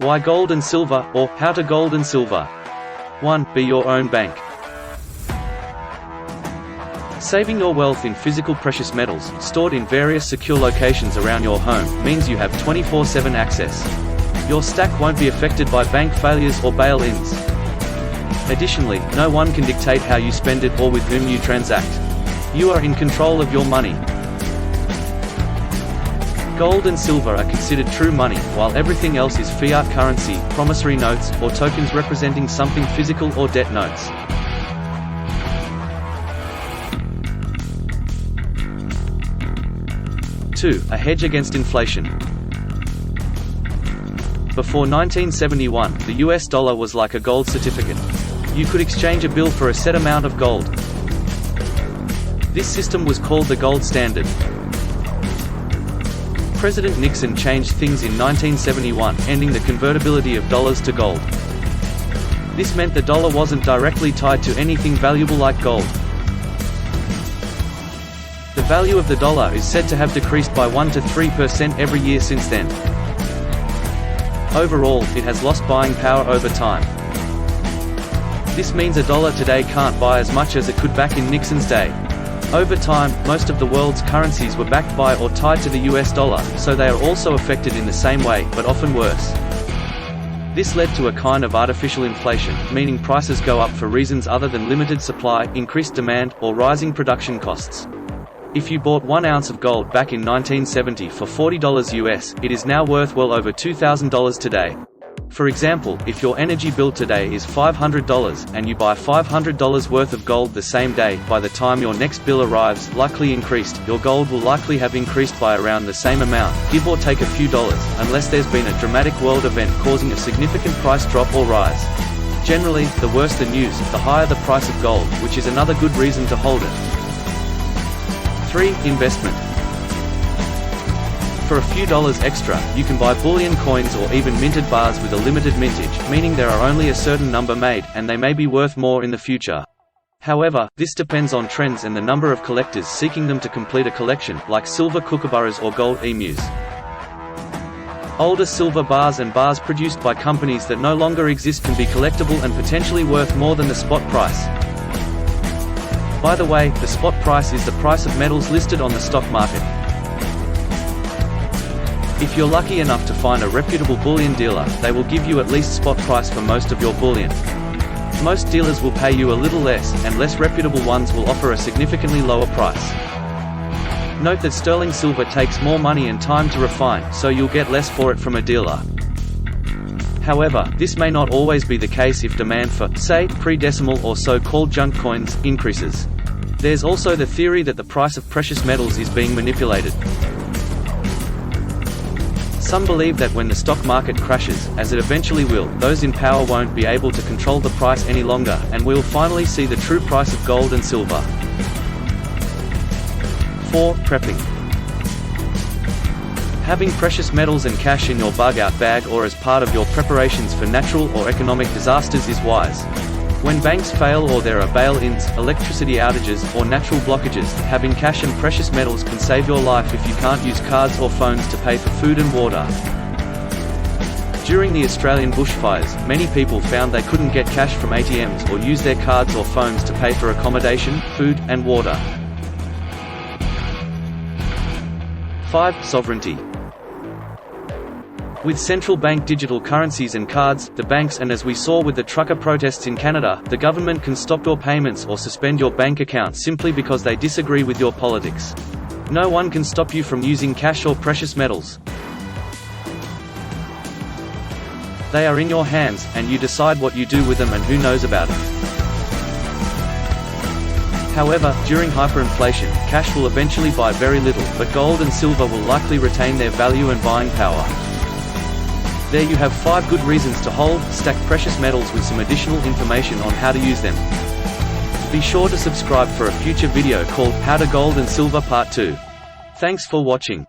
Why gold and silver, or how to gold and silver? 1. Be your own bank. Saving your wealth in physical precious metals, stored in various secure locations around your home, means you have 24/7 access. Your stack won't be affected by bank failures or bail-ins. Additionally, no one can dictate how you spend it or with whom you transact. You are in control of your money. Gold and silver are considered true money, while everything else is fiat currency, promissory notes, or tokens representing something physical or debt notes. Two, a hedge against inflation. Before 1971, the US dollar was like a gold certificate. You could exchange a bill for a set amount of gold. This system was called the gold standard. President Nixon changed things in 1971, ending the convertibility of dollars to gold. This meant the dollar wasn't directly tied to anything valuable like gold. The value of the dollar is said to have decreased by 1 to 3% every year since then. Overall, it has lost buying power over time. This means a dollar today can't buy as much as it could back in Nixon's day. Over time, most of the world's currencies were backed by or tied to the US dollar, so they are also affected in the same way, but often worse. This led to a kind of artificial inflation, meaning prices go up for reasons other than limited supply, increased demand, or rising production costs. If you bought 1 ounce of gold back in 1970 for $40 US, it is now worth well over $2,000 today. For example, if your energy bill today is $500, and you buy $500 worth of gold the same day, by the time your next bill arrives, likely increased, your gold will likely have increased by around the same amount, give or take a few dollars, unless there's been a dramatic world event causing a significant price drop or rise. Generally, the worse the news, the higher the price of gold, which is another good reason to hold it. 3. Investment. For a few dollars extra, you can buy bullion coins or even minted bars with a limited mintage, meaning there are only a certain number made, and they may be worth more in the future. However, this depends on trends and the number of collectors seeking them to complete a collection, like silver kookaburras or gold emus. Older silver bars and bars produced by companies that no longer exist can be collectible and potentially worth more than the spot price. By the way, the spot price is the price of metals listed on the stock market. If you're lucky enough to find a reputable bullion dealer, they will give you at least spot price for most of your bullion. Most dealers will pay you a little less, and less reputable ones will offer a significantly lower price. Note that sterling silver takes more money and time to refine, so you'll get less for it from a dealer. However, this may not always be the case if demand for, say, pre-decimal or so-called junk coins, increases. There's also the theory that the price of precious metals is being manipulated. Some believe that when the stock market crashes, as it eventually will, those in power won't be able to control the price any longer, and we'll finally see the true price of gold and silver. 4. Prepping. Having precious metals and cash in your bug-out bag or as part of your preparations for natural or economic disasters is wise. When banks fail or there are bail-ins, electricity outages, or natural blockages, having cash and precious metals can save your life if you can't use cards or phones to pay for food and water. During the Australian bushfires, many people found they couldn't get cash from ATMs or use their cards or phones to pay for accommodation, food, and water. 5. Sovereignty. With central bank digital currencies and cards, the banks, and as we saw with the trucker protests in Canada, the government can stop your payments or suspend your bank account simply because they disagree with your politics. No one can stop you from using cash or precious metals. They are in your hands, and you decide what you do with them and who knows about it. However, during hyperinflation, cash will eventually buy very little, but gold and silver will likely retain their value and buying power. There you have 5 good reasons to hold, stack precious metals with some additional information on how to use them. Be sure to subscribe for a future video called How to Gold and Silver Part 2. Thanks for watching.